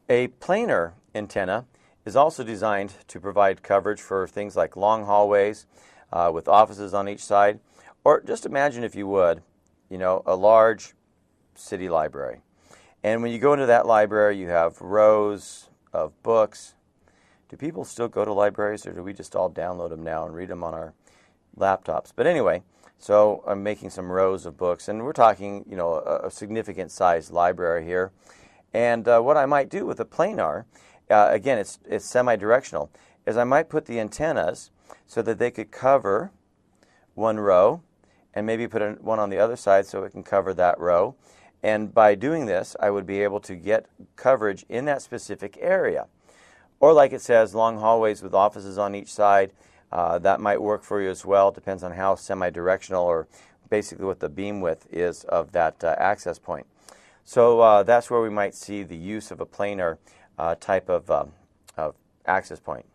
A planar antenna is also designed to provide coverage for things like long hallways with offices on each side, or just imagine, if you would, a large city library. And when you go into that library, you have rows of books. Do people still go to libraries, or do we just all download them now and read them on our laptops? But anyway, so I'm making some rows of books, and we're talking, a significant sized library here. And what I might do with a planar, again, it's semi-directional, is I might put the antennas so that they could cover one row, and maybe put one on the other side so it can cover that row. And by doing this, I would be able to get coverage in that specific area. Or like it says, long hallways with offices on each side. That might work for you as well. It depends on how semi-directional, or basically what the beam width is of that access point. So that's where we might see the use of a planar type of access point.